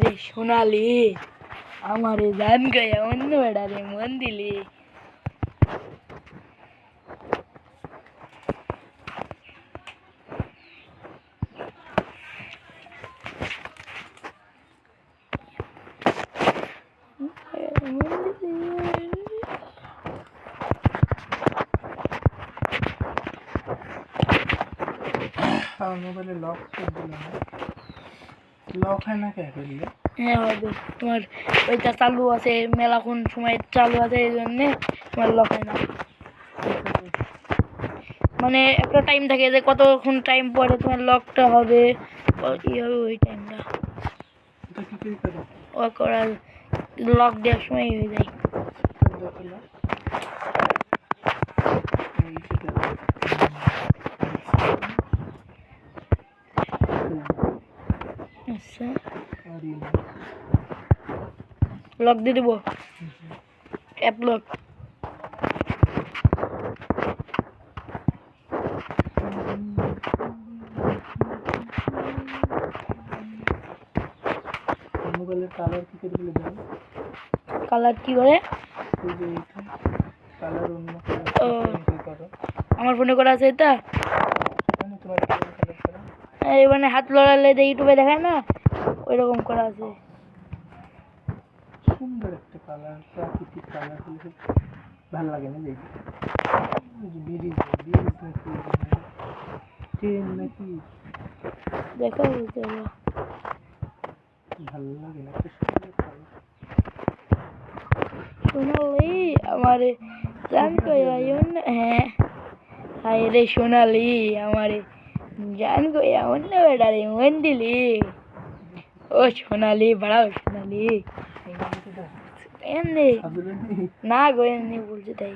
রে সোনালি আমারে জান গয়া অন্য বেড়ারে মন দিলি আমার মোবাইলে লক করে দিলাম, লক হয় না কে করলে? হ্যাঁ হবে, তোমার ওইটা চালু আছে মেলাক্ষণ সময় চালু আছে এই জন্যে তোমার লক হয় না। মানে একটা টাইম থাকে যে কতক্ষণ টাইম পরে তোমার লকটা হবে, কি হবে ওই টাইমটা এটা কি করে? ও করার লক দেওয়ার সময় হয়ে যায়। আচ্ছা লক দিয়ে দেবো, অ্যাপ লক। মোবাইলের কালার কি করে বলে দেন? কালার কি করে? এই যে এইটা কালার অন্য ও কালার করো। আমার ফোনে করা আছে এটা, মানে তোমার কালার করা এই মানে হাত লড়ালে যে ইউটিউবে দেখায় না ওই রকম করা আছে। সুন্দর একটা কালার, প্রাকৃতিক কালার হলে ভালো লাগে না? দেখি ব্রিজ নাকি ট্রেন নাকি দেখো বুঝতে পারো। ভালো লাগে না? একটা সুন্দর কালার। সোনালি আমারে জান কয়া অন্য, হ্যাঁ হায় রে সোনালি আমারে জান কয়া অন্য বেড়ারে মন দিলি। ও সোনালি বাড়াও সোনালি এমনি না গো এমনি বলছি তাই।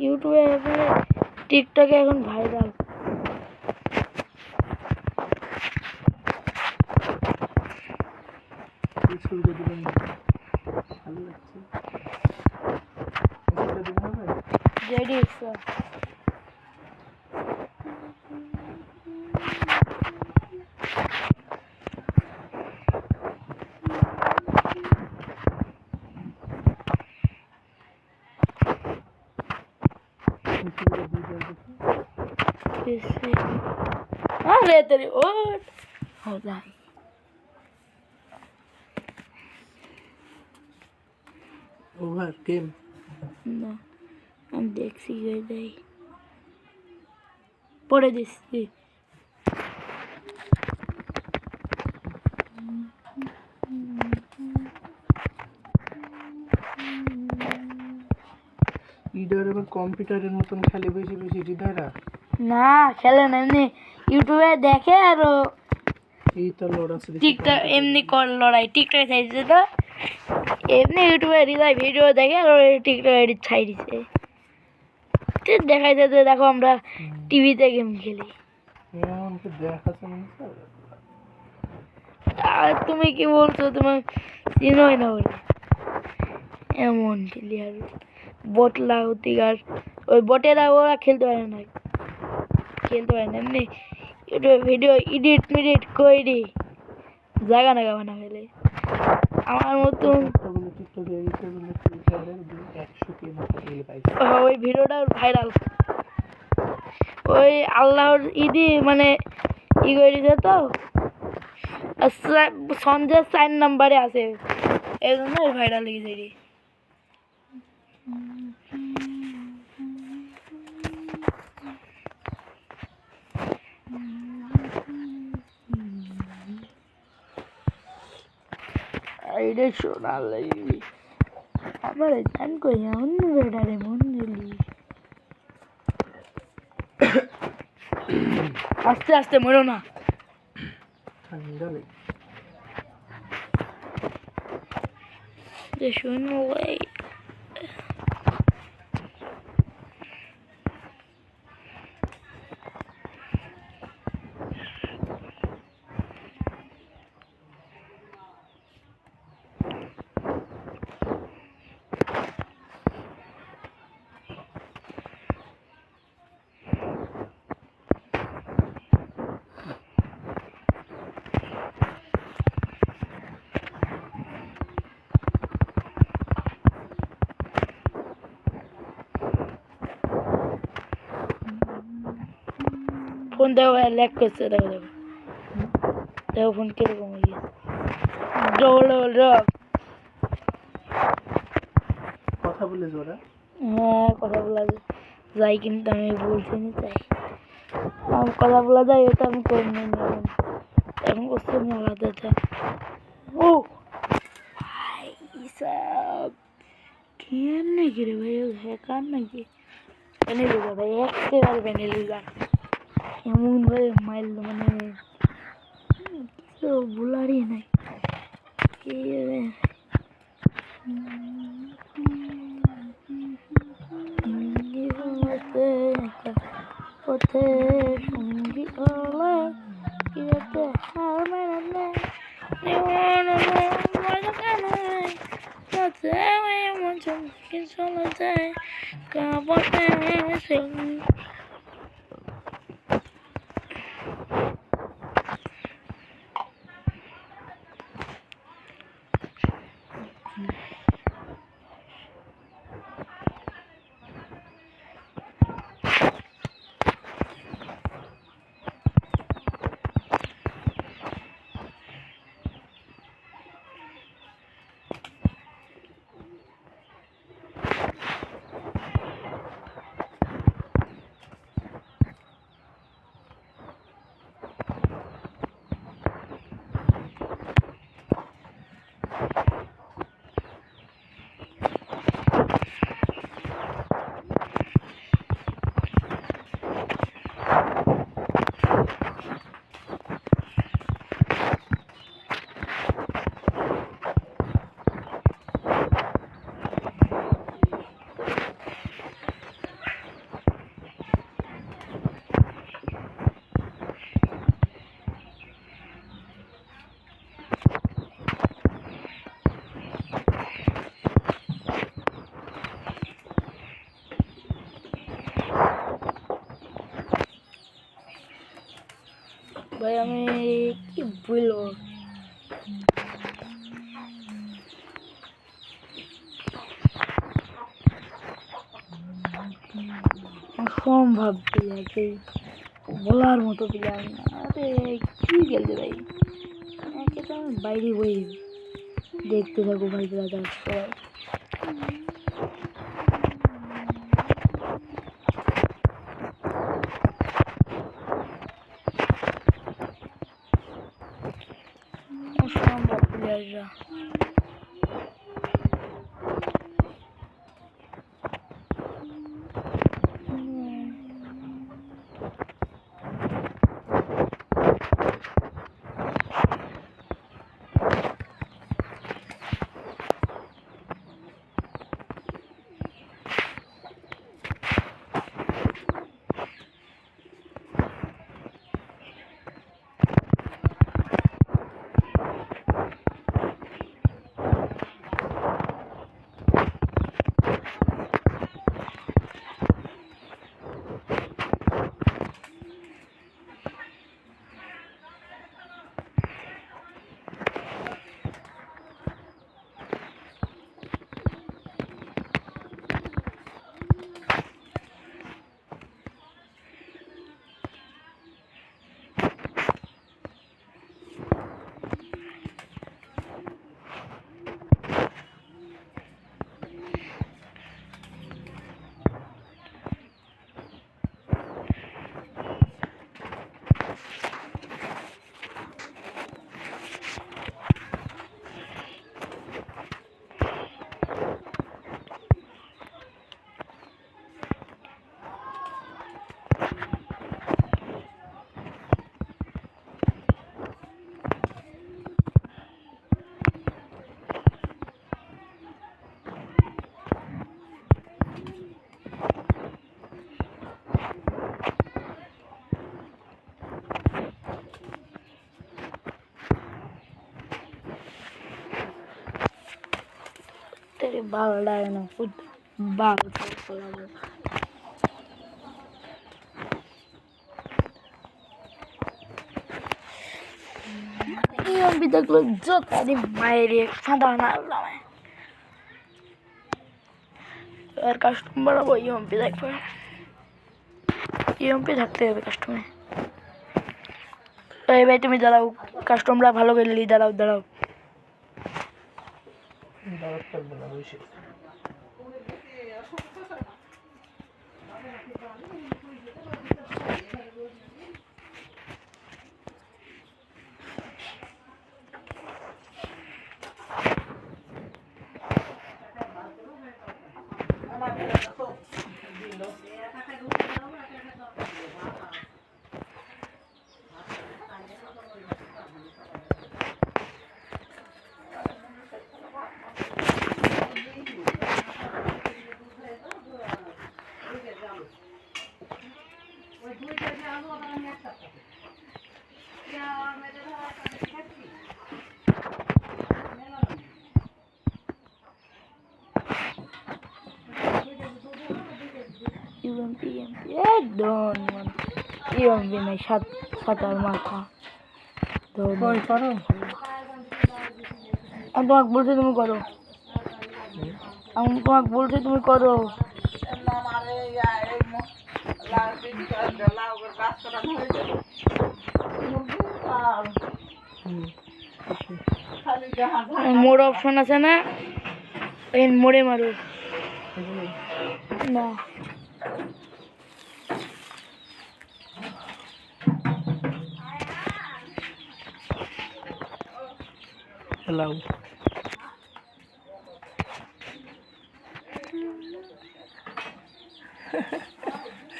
ইউটিউবে মানে টিকটকে এখন ভাইরাল। ভালো লাগছে। জেডিক্স अरे तेरी ओट हो जाए ওভার গেম না আমি দেখছি হয়ে যাই পরে দিচ্ছি। ইডার এবার কম্পিউটারের মতন খেলে বেশি বেশি হৃদয়রা না খেলে না, এমনি ইউটিউবে দেখে আর এই তো লড়া টিকটক এমনি কর লড়াই টিকটক ছাইছে তো এমনি ইউটিউবে হৃদয় ভিডিও দেখে আর টিকটক এডিট ছাই দিছে দেখাই যাতে দেখো আমরা টিভিতে গেম খেলি। আর তুমি কি বলছো তোমার চিনোই না বলে এমন খেলি আর বটলা হতি আর ওই বটেরা ওরা খেলতে পারে না এমনি ইউটিউবে ভিডিও এডিট মিডিট করি জায়গা নাগা বানা ফেলে আমার মতন। ওই ভিডিওটা ভাইরাল, ওই আল্লাহর ঈদি মানে ই করে দিছে তো সন্ধ্যে 4 নম্বরে আছে এই জন্য ভাইরাল হয়ে গেছে। আইরে সোনালি আমার জান কইয়া অন্য বেড়ারে মন দিলি। আস্তে আস্তে মরো না, ঠান্ডা লাগে। সোনালি ফোন দেখো ল্যাগ করছে, দেখো দেখো দেখো ফোন কিরকম হয়ে গেছে। Double double rock. কথা বলেছ ওরা? হ্যাঁ কথা বলা যায়, কিন্তু আমি বলছি না তাই আমি কথা বলা যায়, ওটা আমি করে নিই এখন। এখন করছি আমি আলাদাটা। ও ভাই সব কেমনে গিরে ভাই, ও হ্যাকার নাকি? এনে লিগা ভাই একেবারে বেনে লিগা এমন ভাবে মাইল মানে কিছু বলারই নাই। কি রে পথে সঙ্গী হলে কি একটা হার মেনে চলে যায় কাপড়ে সঙ্গী। ভাই আমি কি বলবো, অসম্ভব প্লেয়ার ভাই, বলার মতো প্লেয়ার না। আরে কি খেলতে ভাই, একে তো আমি বাইরে বই দেখতে থাকবো ভাই ব্রাদার সবাই। অসম্ভব প্লেয়াররা। तेरे बाल डालना खुद बाल ये अभी तक लोग जो तारी मायरे साधारण है यार कस्टमर वो ये अभी तक ये पे रखते हैं कस्टमर এই ভাই তুমি দাঁড়াও, কাস্টমাররা ভালো করে দাঁড়াও দাঁড়াও। দাওয়াত করবো না বসে। ইউএমপি নাই, সাতার মাথা। কই করো? আমি তোমাকে বলছি তুমি করো, আমি তোমাকে বলছি তুমি করো। মোড় অপশন আছে না, এই মোড়ে মারো না। Hello.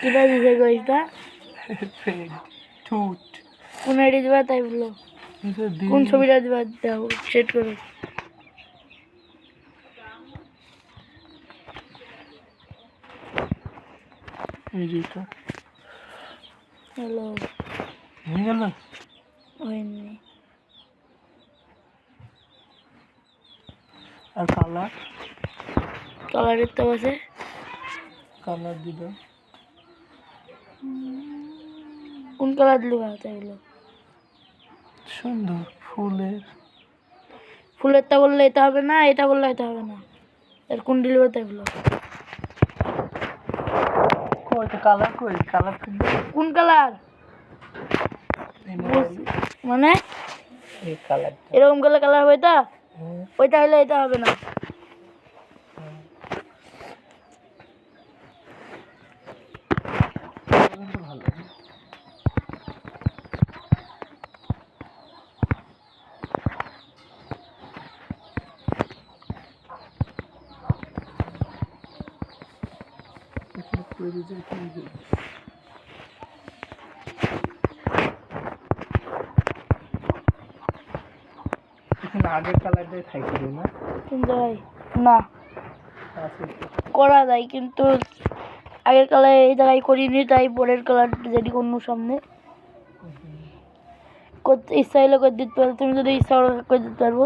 কিবা দিছে কইতা? Toot. কোন আইডি দিবা তাই বলো, কোন ছবিটা দিবা দাও, সেট করো। এই যেটা হ্যালো, হয়ে গেল? হয়নি। আর কালার? কালারের তো আছে, কালার দিল। কোন কালার দিবা তাই বলো। সুন্দর ফুলের। ফুলেরটা বললে এটা হবে না, এটা বললে এটা হবে না, এর কোন দিবা তাই বলো। কই তো কালার, কই কালার কোন কালার মানে? এই কালার এরকম করলে কালার হবে এটা, ওইটা হলে এটা হবে না। ভালো। আগের কালারটাই থাকবে না, কিন্তু ভাই না আছে করা যায়, কিন্তু আগের কালার এই জায়গায় করিনি, তাই পরের কালার যদি অন্য সামনে করতে ইচ্ছা হলে করে দিতে পারো, তুমি যদি ইচ্ছা করে দিতে পারবো।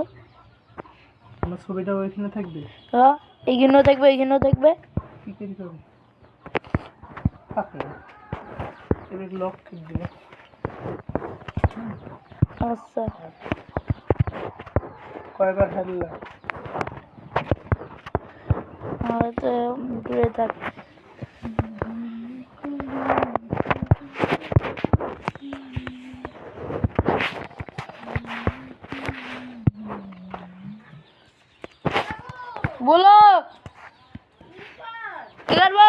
আমার ছবিটা ওইখানে থাকবে। হ্যাঁ, এইখানেও থাকবে, এইখানেও থাকবে। কি করে করবে? থাকবে এবার লক করে দিবে। আচ্ছা, কয়বার হারলা? আর তো দূরে থাক। বলো কি করবো?